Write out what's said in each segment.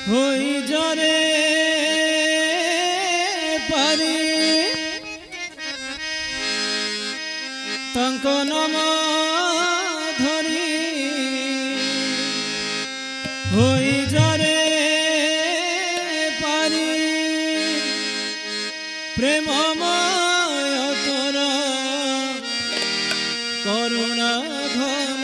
হই জরে পারি তাঙ্ক নাম ধরি হই জরে পারি প্রেমময় তোর করুণা ঘন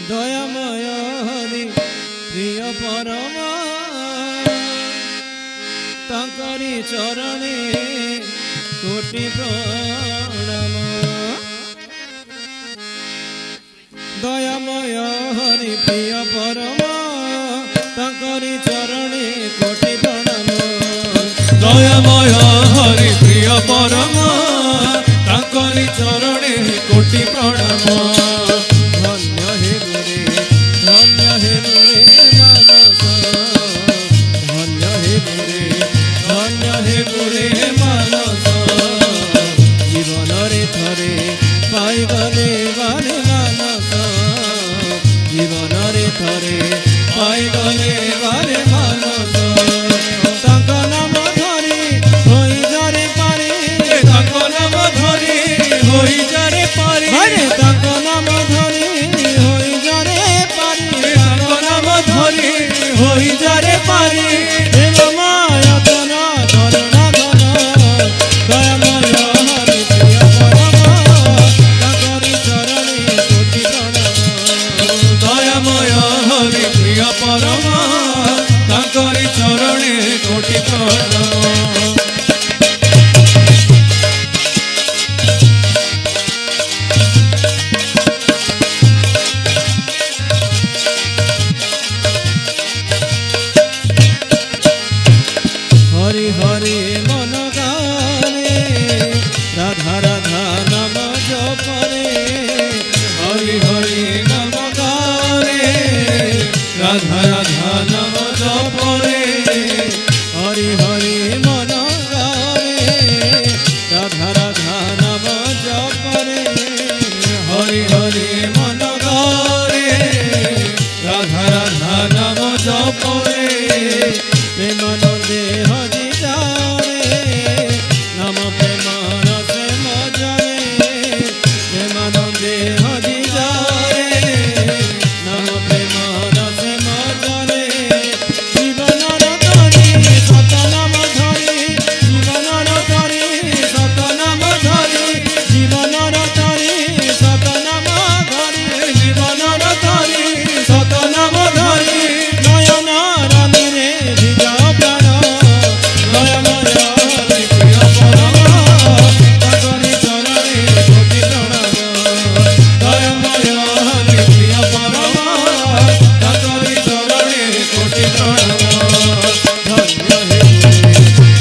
দয়াময় হরি প্রিয় পরম তাঙ্করি চরণে কোটি প্রণাম দয়াময় হরি প্রিয় পরম তাঙ্করি চরণে কোটি প্রণাম দয়াময় হরি প্রিয় পরম তাঙ্করি চরণে কোটি প্রণাম ধন্য হে গুরে ধন্য হে গুরে মানস ধন্য হে গুরে ধন্য হে গুরে মানস জীবনরে থরে পাইগলে বারে মানস জীবনরে থরে পাইগলে বারে মানস তাঙ্ক নাম ধরি হই জরে পারি তাঙ্ক নাম ধরি হই যারে পারি তাঙ্ক নাম ধরি হই জরে পারি তাঙ্ক নাম ধরি হই যারে পারি প্রেমময় তন করুণা ঘন দয়াময় হরি প্রিয় পরম তাঙ্করি চরণে কোটি প্রণাম দয়াময় হরি প্রিয় পরম তাঙ্করি চরণে কোটি প্রণাম হরি হরি মন গানে রাধা রাধা নাম জপরে হরি হরি নাম গারে রাধা রাধা নাম জপরে হরি হরি মন গানে রাধা রাধা নাম জপরে হরি হরি মন গারে রাধা রাধা নাম জপরে প্রেমানন্দে হরি যারে নাম প্রেম রসে মজরে প্রেমানন্দে হরি যারে নাম প্রেম রসে মজরে জীবনর ধরি সত নাম ধরি জীবনর ধরি সত নাম ধরি জীবনর ধরি সত নাম ধরি জীবনর ধরি সত নাম ধরি নয়ন রামিরে ভিজা প্রাণ দয়াময় হরি প্রিয় পরম তাঙ্করি চরণে কোটি প্রণাম দয়াময় হরি প্রিয় পরম তাঙ্করি চরণে কোটি প্রণাম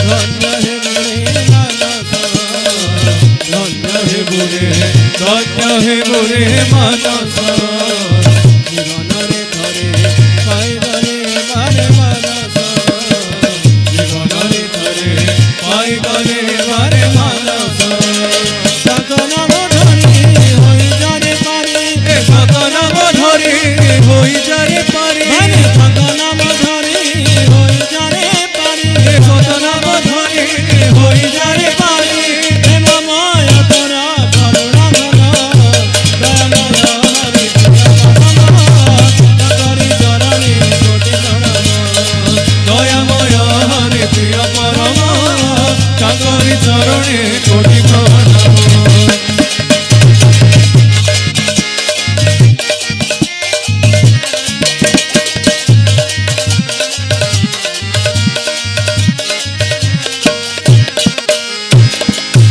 ধন্য হে গুরে মানস ধন্য হে গুরে ধন্য হে গুরে মানস জীবନରେ থরে পাইগলে বারে মানস জীবନରେ থরে পাইগলে বারে মানস তাঙ্ক নাম ধরি হই জরে পারি সত নাম ধরি হই যারে পারি তাঙ্ক নাম ধরি হই জরে পারি সত নাম ধরি হই যারে পারি প্রেমময় তোরা করুণা ঘন দয়াময় হরি প্রিয় পরম তাঙ্করি চরণে কোটি প্রণাম দয়াময় হরি প্রিয় পরম তাঙ্করি চরণে কোটি প্রণাম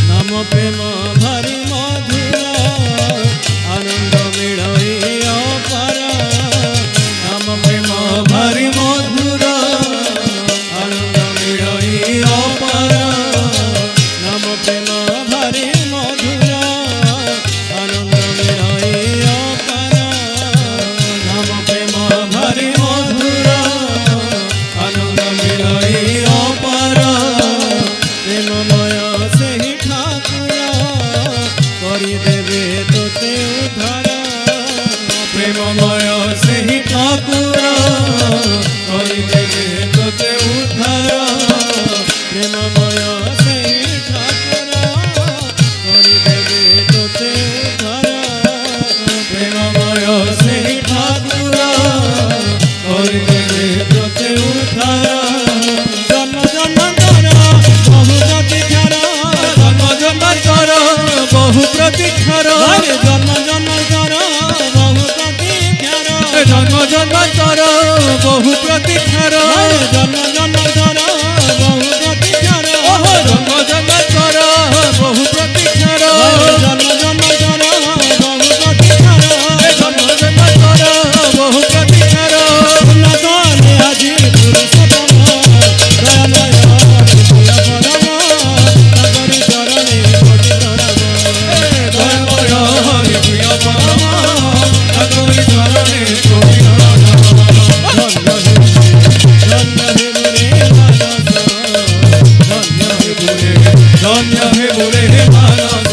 নাম প্রেম ভারি মধুর আনন্দ মিড়ই অপার নাম প্রেম ভারি মধুর আনন্দ মিড়ই অপার নাম প্রেম ভারি মধুর আনন্দ মিড়ই অপার নাম প্রেম ভারি মধুর আনন্দ মিড়ই অপার প্রেমময় সেই ঠাকুর বহু প্রতীক্ষার হরে জন্ম জন্মান্তর বহু প্রতীক্ষার জন্ম জন্মান্তর বহু প্রতীক্ষার হরে জন্ম জন্মান্তর বহু প্রতীক্ষার ওহো জন্ম জন্মান্তর বহু প্রতীক্ষার হরে জন্ম জন্মান্তর বহু প্রতীক্ষার জন্ম জন্মান্তর বহু প্রতীক্ষার উন্নত নেহাজি পুরুষোত্তম দয়াময় প্রিয় পরম তাকরি চরণে কোটি প্রণাম দয়াময় হরি প্রিয় পরম ঠাকুর চরণে কোটি প্রণাম ধন্য হে মুরে মানস ধন্য হে মুরে ধন্য হে মোরে মানস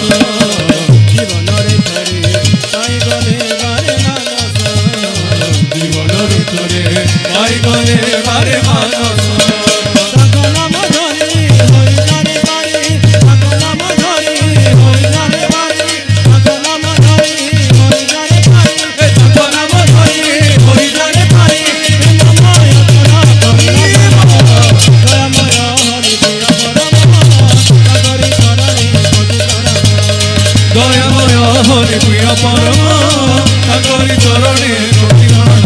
জীবনরে ধরে তাই গলে বারে মানস জীবনের তোরে পাই গলে বারে মানস তাকো নাম ধরি হই জানে বাড়ি তাকো নাম ধরি হই জানে বাড়ি তাকো নাম ধরি হই জানে বাড়ি তাকো নাম ধরি হই জানে পারি নাময় তোরা করি দয়াময় হরি প্রিয় পরম তাকরি চরণে কোটি প্রণাম দয়াময় হরি প্রিয় পরম ঠাকুর চরণে কোটি প্রণাম